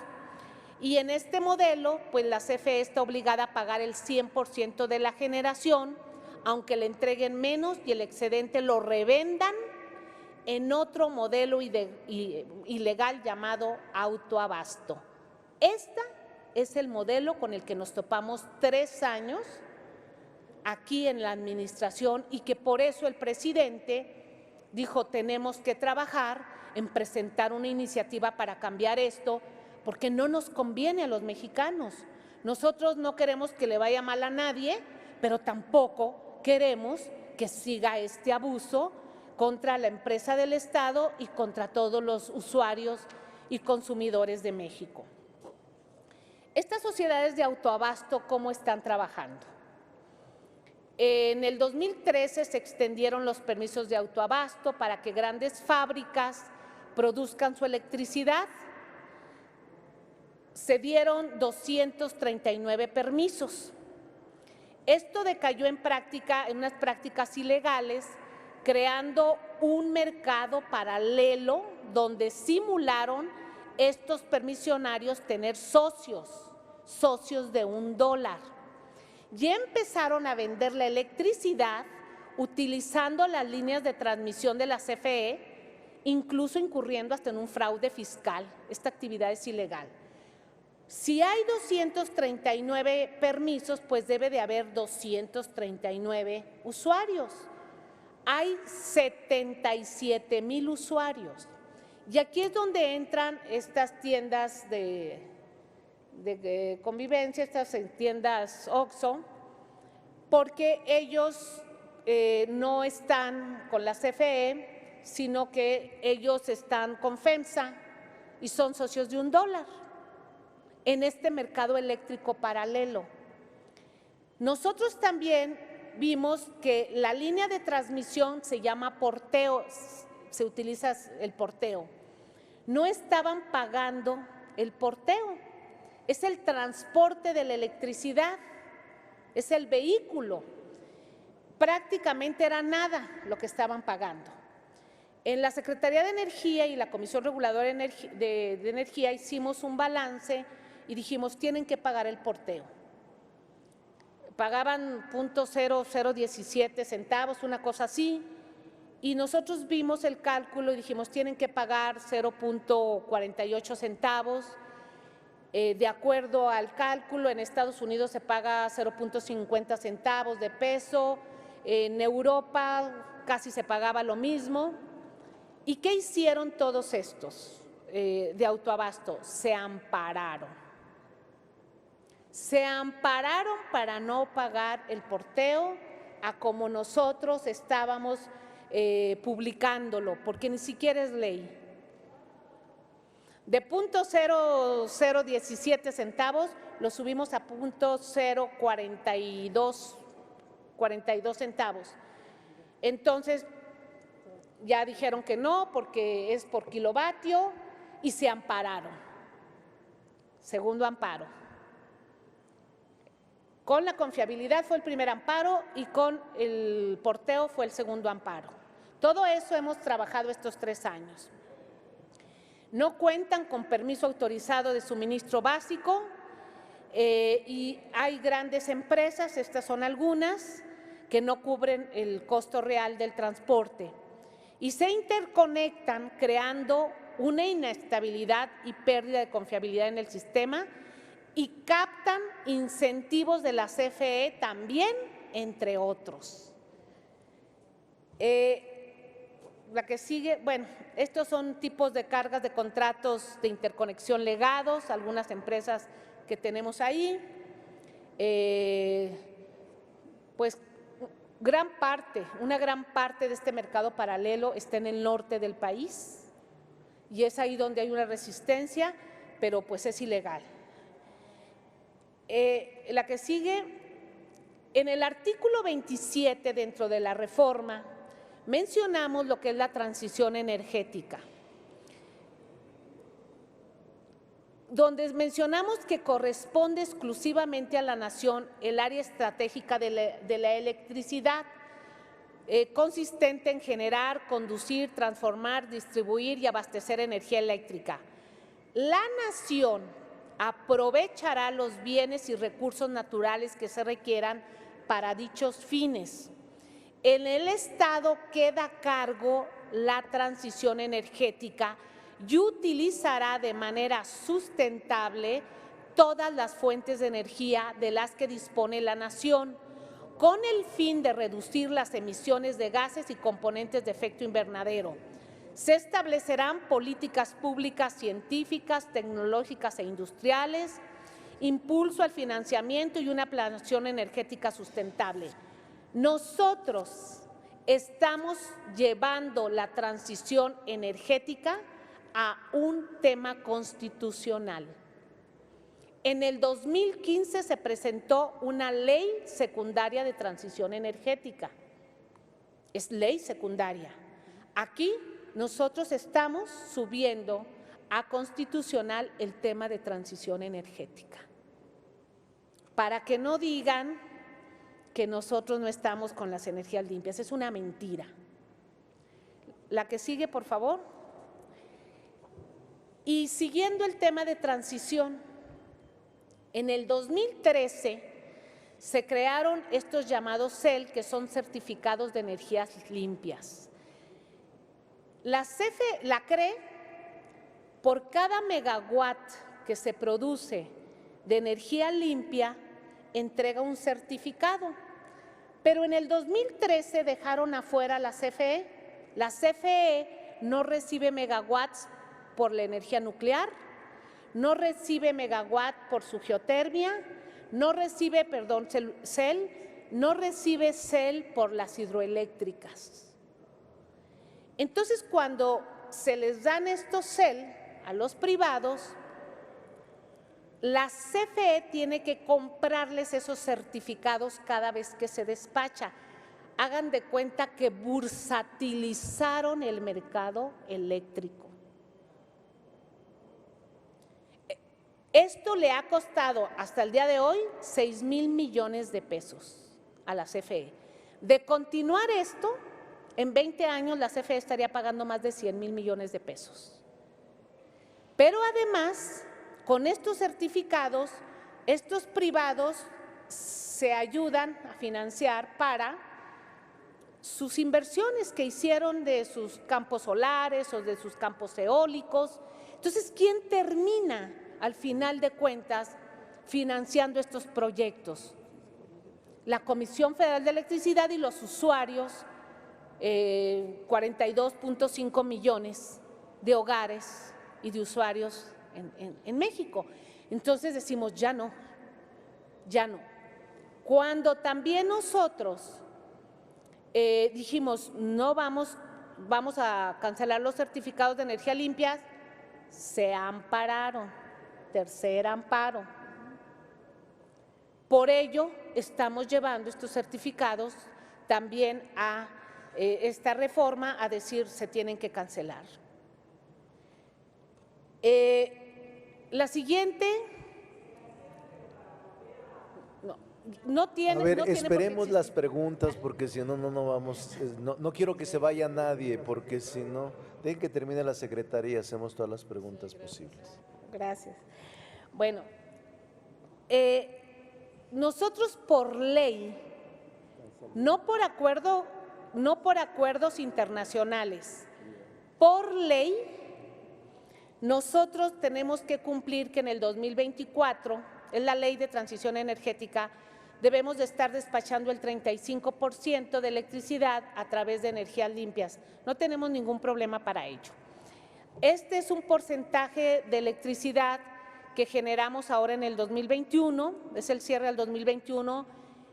Y en este modelo, pues la CFE está obligada a pagar el 100% de la generación, aunque le entreguen menos y el excedente lo revendan en otro modelo ilegal llamado autoabasto. Este es el modelo con el que nos topamos 3 años aquí en la administración y que por eso el presidente dijo tenemos que trabajar en presentar una iniciativa para cambiar esto, porque no nos conviene a los mexicanos. Nosotros no queremos que le vaya mal a nadie, pero tampoco queremos que siga este abuso contra la empresa del Estado y contra todos los usuarios y consumidores de México. Estas sociedades de autoabasto, ¿cómo están trabajando? En el 2013 se extendieron los permisos de autoabasto para que grandes fábricas produzcan su electricidad. Se dieron 239 permisos. Esto decayó en unas prácticas ilegales, creando un mercado paralelo donde simularon estos permisionarios tener socios de $1. Ya empezaron a vender la electricidad utilizando las líneas de transmisión de la CFE, incluso incurriendo hasta en un fraude fiscal. Esta actividad es ilegal. Si hay 239 permisos, pues debe de haber 239 usuarios. Hay 77,000 usuarios. Y aquí es donde entran estas tiendas de convivencia, estas tiendas OXXO, porque ellos no están con la CFE, sino que ellos están con FEMSA y son socios de $1 en este mercado eléctrico paralelo. Nosotros también vimos que la línea de transmisión se llama porteo, se utiliza el porteo. No estaban pagando el porteo, es el transporte de la electricidad, es el vehículo. Prácticamente era nada lo que estaban pagando. En la Secretaría de Energía y la Comisión Reguladora de Energía hicimos un balance y dijimos, tienen que pagar el porteo. Pagaban .0017 centavos, una cosa así, y nosotros vimos el cálculo y dijimos, tienen que pagar 0.48 centavos. De acuerdo al cálculo, en Estados Unidos se paga 0.50 centavos de peso, en Europa casi se pagaba lo mismo. ¿Y qué hicieron todos estos de autoabasto? Se ampararon. se ampararon para no pagar el porteo a como nosotros estábamos publicándolo, porque ni siquiera es ley. De .0017 centavos lo subimos a .042 centavos. Entonces, ya dijeron que no, porque es por kilovatio y se ampararon. Segundo amparo. Con la confiabilidad fue el primer amparo y con el porteo fue el segundo amparo. Todo eso hemos trabajado estos 3 años. No cuentan con permiso autorizado de suministro básico y hay grandes empresas, estas son algunas, que no cubren el costo real del transporte y se interconectan creando una inestabilidad y pérdida de confiabilidad en el sistema y captan incentivos de la CFE también, entre otros. La que sigue, bueno, estos son tipos de cargas de contratos de interconexión legados, algunas empresas que tenemos ahí. Pues una gran parte de este mercado paralelo está en el norte del país y es ahí donde hay una resistencia, pero pues es ilegal. La que sigue, en el artículo 27 dentro de la reforma, mencionamos lo que es la transición energética, donde mencionamos que corresponde exclusivamente a la nación el área estratégica de la electricidad, consistente en generar, conducir, transformar, distribuir y abastecer energía eléctrica. La nación aprovechará los bienes y recursos naturales que se requieran para dichos fines. En el Estado queda a cargo la transición energética y utilizará de manera sustentable todas las fuentes de energía de las que dispone la nación, con el fin de reducir las emisiones de gases y componentes de efecto invernadero. Se establecerán políticas públicas científicas, tecnológicas e industriales, impulso al financiamiento y una planeación energética sustentable. Nosotros estamos llevando la transición energética a un tema constitucional. En el 2015 se presentó una ley secundaria de transición energética. Es ley secundaria. Aquí nosotros estamos subiendo a constitucional el tema de transición energética. Para que no digan que nosotros no estamos con las energías limpias, es una mentira. La que sigue, por favor. Y siguiendo el tema de transición, en el 2013 se crearon estos llamados CEL, que son certificados de energías limpias. La CRE, por cada megawatt que se produce de energía limpia, entrega un certificado, pero en el 2013 dejaron afuera la CFE. La CFE no recibe megawatts por la energía nuclear, no recibe megawatt por su geotermia, no recibe, CEL, no recibe CEL por las hidroeléctricas. Entonces, cuando se les dan estos CEL a los privados, la CFE tiene que comprarles esos certificados cada vez que se despacha. Hagan de cuenta que bursatilizaron el mercado eléctrico. Esto le ha costado hasta el día de hoy 6,000 millones de pesos a la CFE. De continuar esto, en 20 años la CFE estaría pagando más de 100,000 millones de pesos. Pero además, con estos certificados, estos privados se ayudan a financiar para sus inversiones que hicieron de sus campos solares o de sus campos eólicos. Entonces, ¿quién termina al final de cuentas financiando estos proyectos? La Comisión Federal de Electricidad y los usuarios, 42.5 millones de hogares y de usuarios en México. Entonces decimos, ya no, ya no. Cuando también nosotros dijimos, no vamos a cancelar los certificados de energía limpias, se ampararon, tercer amparo. Por ello, estamos llevando estos certificados también a esta reforma a decir se tienen que cancelar. La siguiente… No tiene, a ver, no tiene esperemos las preguntas porque si no, no vamos, no quiero que se vaya nadie porque si no, dejen que termine la secretaría, hacemos todas las preguntas posibles. Gracias. Bueno, nosotros por ley, no por acuerdos internacionales, por ley, nosotros tenemos que cumplir que en el 2024, es la ley de transición energética, debemos de estar despachando el 35% de electricidad a través de energías limpias. No tenemos ningún problema para ello. Este es un porcentaje de electricidad que generamos ahora en el 2021, es el cierre del 2021,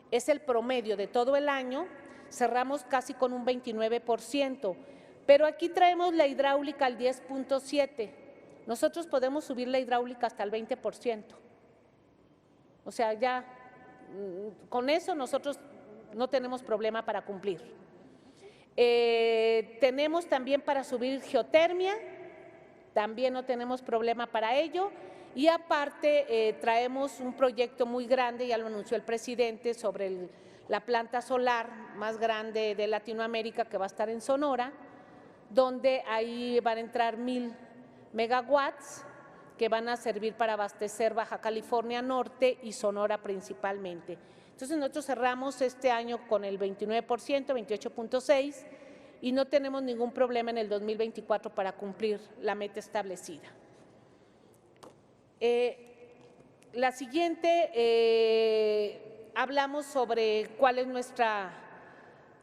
es el promedio de todo el año, cerramos casi con un 29%, pero aquí traemos la hidráulica al 10.7%. Nosotros podemos subir la hidráulica hasta el 20%. O sea, ya con eso nosotros no tenemos problema para cumplir. Tenemos también para subir geotermia, también no tenemos problema para ello. Y aparte traemos un proyecto muy grande, ya lo anunció el presidente, sobre la planta solar más grande de Latinoamérica que va a estar en Sonora, donde ahí van a entrar 1000 megawatts que van a servir para abastecer Baja California Norte y Sonora principalmente. Entonces nosotros cerramos este año con el 29%, 28.6%, y no tenemos ningún problema en el 2024 para cumplir la meta establecida. La siguiente, hablamos sobre cuál es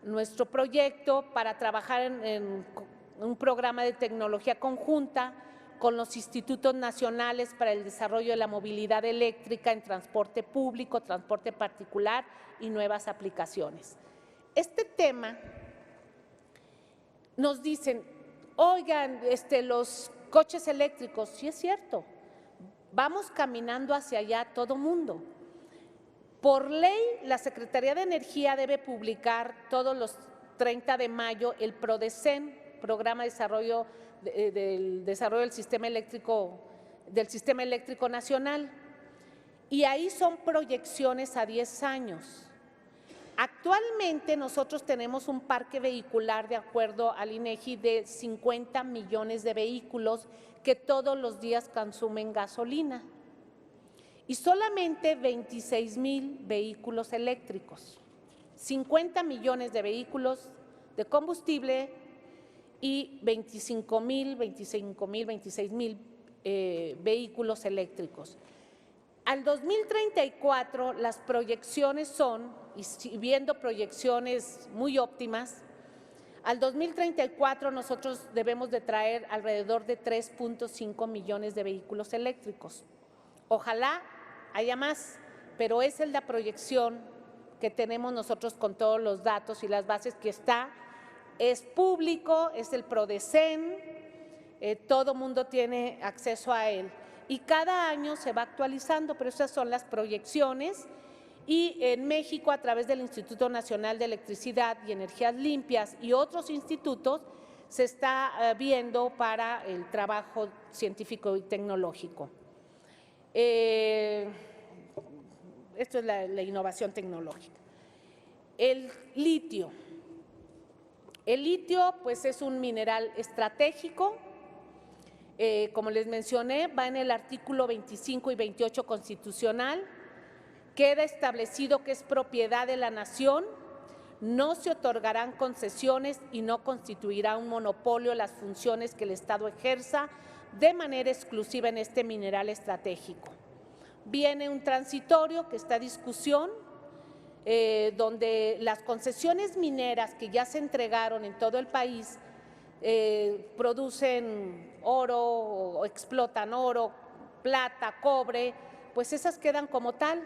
nuestro proyecto para trabajar en un programa de tecnología conjunta con los institutos nacionales para el desarrollo de la movilidad eléctrica en transporte público, transporte particular y nuevas aplicaciones. Este tema nos dicen, oigan, los coches eléctricos, sí es cierto, vamos caminando hacia allá todo mundo. Por ley, la Secretaría de Energía debe publicar todos los 30 de mayo el PRODECEN, Programa de Desarrollo del Sistema Eléctrico Nacional, y ahí son proyecciones a 10 años. Actualmente nosotros tenemos un parque vehicular, de acuerdo al INEGI, de 50 millones de vehículos que todos los días consumen gasolina y solamente 26,000 vehículos eléctricos, 50 millones de vehículos de combustible y 26,000 vehículos eléctricos. Al 2034 las proyecciones son, y viendo proyecciones muy óptimas, al 2034 nosotros debemos de traer alrededor de 3.5 millones de vehículos eléctricos. Ojalá haya más, pero esa es la proyección que tenemos nosotros con todos los datos y las bases que está. Es público, es el PRODECEN, todo mundo tiene acceso a él y cada año se va actualizando, pero esas son las proyecciones. Y en México, a través del Instituto Nacional de Electricidad y Energías Limpias y otros institutos, se está viendo para el trabajo científico y tecnológico. Esto es la innovación tecnológica. El litio. El litio, pues, es un mineral estratégico. Como les mencioné, va en el artículo 25 y 28 constitucional. Queda establecido que es propiedad de la nación, no se otorgarán concesiones y no constituirá un monopolio las funciones que el Estado ejerza de manera exclusiva en este mineral estratégico. Viene un transitorio que está a discusión, donde las concesiones mineras que ya se entregaron en todo el país producen oro o explotan oro, plata, cobre, pues esas quedan como tal.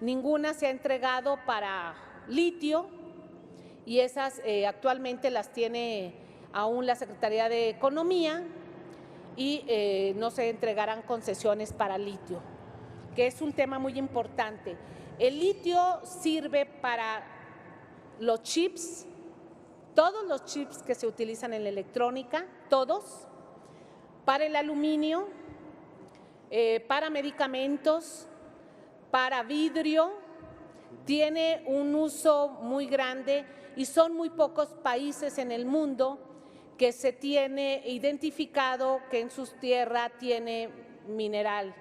ninguna se ha entregado para litio y esas actualmente las tiene aún la Secretaría de Economía y no se entregarán concesiones para litio, que es un tema muy importante. El litio sirve para los chips, todos los chips que se utilizan en la electrónica, todos, para el aluminio, para medicamentos, para vidrio, tiene un uso muy grande y son muy pocos países en el mundo que se tiene identificado que en sus tierras tiene mineral.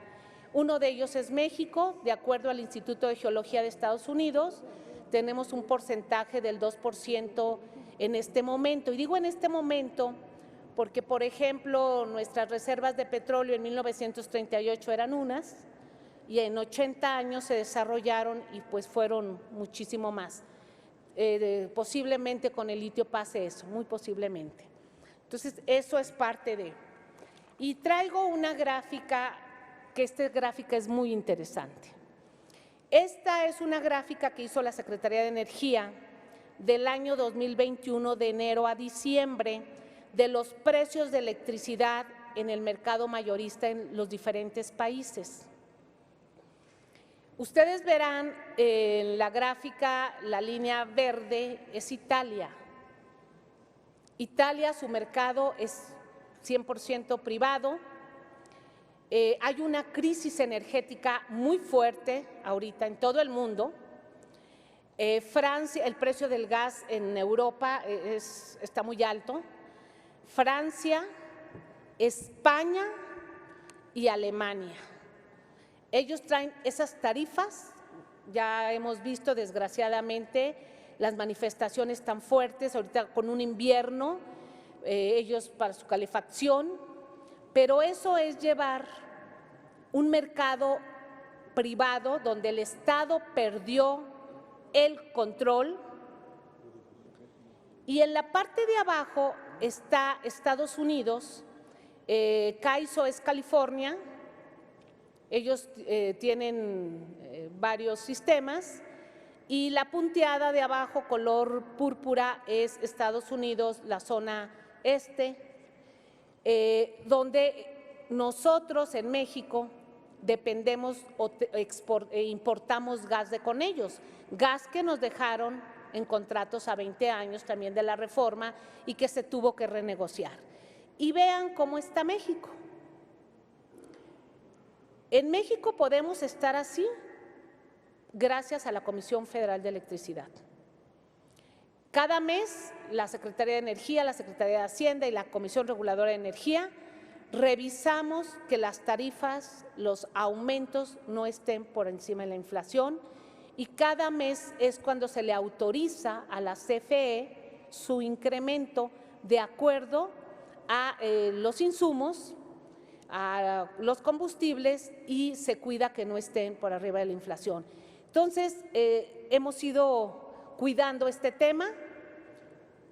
Uno de ellos es México, de acuerdo al Instituto de Geología de Estados Unidos, tenemos un porcentaje del 2% en este momento. Y digo en este momento porque, por ejemplo, nuestras reservas de petróleo en 1938 eran unas y en 80 años se desarrollaron y pues fueron muchísimo más. Posiblemente con el litio pase eso, muy posiblemente. Entonces, eso es parte de. Y traigo una gráfica, que esta gráfica es muy interesante. Esta es una gráfica que hizo la Secretaría de Energía del año 2021, de enero a diciembre, de los precios de electricidad en el mercado mayorista en los diferentes países. Ustedes verán en la gráfica, la línea verde es Italia. Italia, su mercado es 100% privado. Hay una crisis energética muy fuerte ahorita en todo el mundo. Francia, el precio del gas en Europa está muy alto. Francia, España y Alemania. Ellos traen esas tarifas, ya hemos visto desgraciadamente las manifestaciones tan fuertes, ahorita con un invierno, ellos para su calefacción, pero eso es llevar un mercado privado donde el Estado perdió el control y en la parte de abajo está Estados Unidos, CAISO es California. Ellos tienen varios sistemas y la punteada de abajo, color púrpura, es Estados Unidos, la zona este, donde nosotros en México dependemos e importamos gas con ellos, gas que nos dejaron en contratos a 20 años también de la reforma y que se tuvo que renegociar. Y vean cómo está México. En México podemos estar así gracias a la Comisión Federal de Electricidad. Cada mes la Secretaría de Energía, la Secretaría de Hacienda y la Comisión Reguladora de Energía revisamos que las tarifas, los aumentos no estén por encima de la inflación y cada mes es cuando se le autoriza a la CFE su incremento de acuerdo a los insumos, a los combustibles y se cuida que no estén por arriba de la inflación. Entonces, hemos ido cuidando este tema,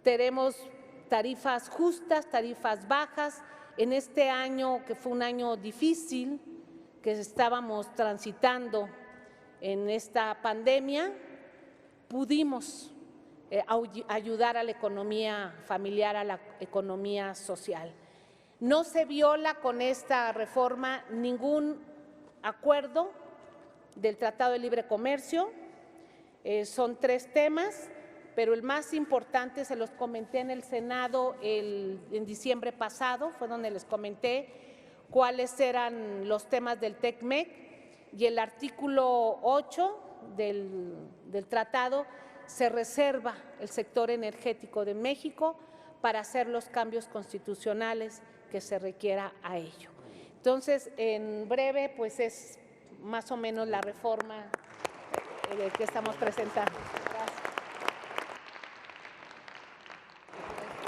tenemos tarifas justas, tarifas bajas. En este año, que fue un año difícil, que estábamos transitando en esta pandemia, pudimos ayudar a la economía familiar, a la economía social. No se viola con esta reforma ningún acuerdo del Tratado de Libre Comercio, son 3 temas, pero el más importante se los comenté en el Senado en diciembre pasado, fue donde les comenté cuáles eran los temas del TECMEC y el artículo 8 del tratado se reserva el sector energético de México para hacer los cambios constitucionales que se requiera a ello. Entonces, en breve, pues es más o menos la reforma que estamos presentando. Gracias.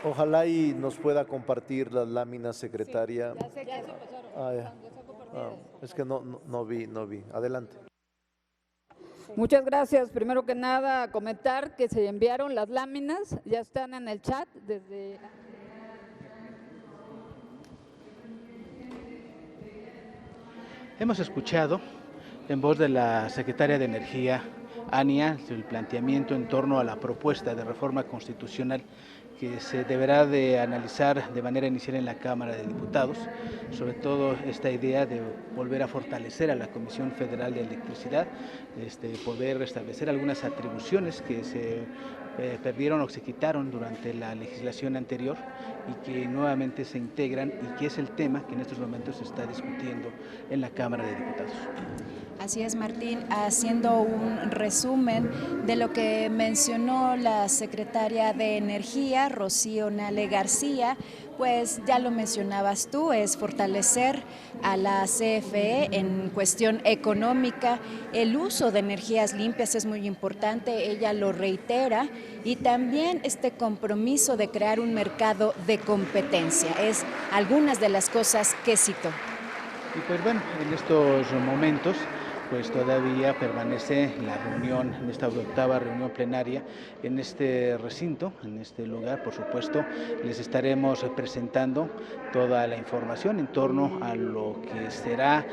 Ojalá y nos pueda compartir las láminas, secretaria. Sí, ya sé que ya se pasaron. Es que no vi. Adelante. Muchas gracias. Primero que nada, comentar que se enviaron las láminas, ya están en el chat desde… Hemos escuchado En voz de la secretaria de Energía, Ania, el planteamiento en torno a la propuesta de reforma constitucional que se deberá de analizar de manera inicial en la Cámara de Diputados, sobre todo esta idea de volver a fortalecer a la Comisión Federal de Electricidad, poder restablecer algunas atribuciones que se perdieron o se quitaron durante la legislación anterior y que nuevamente se integran, y que es el tema que en estos momentos se está discutiendo en la Cámara de Diputados. Así es, Martín, haciendo un resumen de lo que mencionó la secretaria de Energía, Rocío Nale García, pues ya lo mencionabas tú, es fortalecer a la CFE en cuestión económica. El uso de energías limpias es muy importante, ella lo reitera, y también este compromiso de crear un mercado de competencia. Es algunas de las cosas que citó. Y pues bueno, en estos momentos pues todavía permanece la reunión, en esta 8ª reunión plenaria, en este recinto, en este lugar. Por supuesto, les estaremos presentando toda la información en torno a lo que será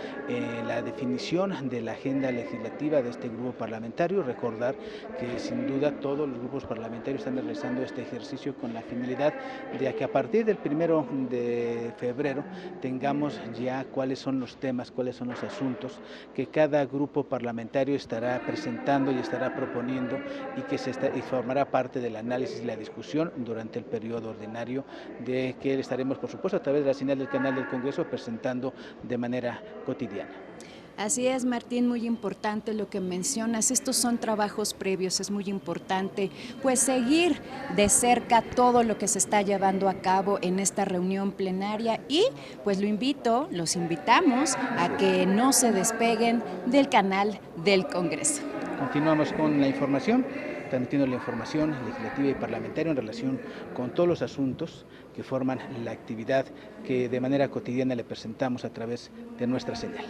la definición de la agenda legislativa de este grupo parlamentario. Recordar que sin duda todos los grupos parlamentarios están realizando este ejercicio con la finalidad de que a partir del 1 de febrero tengamos ya cuáles son los temas, cuáles son los asuntos que cada grupo parlamentario estará presentando y estará proponiendo, y que y formará parte del análisis y la discusión durante el periodo ordinario, de que estaremos, por supuesto, a través de la señal del canal del Congreso presentando de manera cotidiana. Así es, Martín, muy importante lo que mencionas. Estos son trabajos previos, es muy importante pues seguir de cerca todo lo que se está llevando a cabo en esta reunión plenaria, y pues los invitamos a que no se despeguen del canal del Congreso. Continuamos con la información, transmitiendo la información legislativa y parlamentaria en relación con todos los asuntos que forman la actividad que de manera cotidiana le presentamos a través de nuestra señal.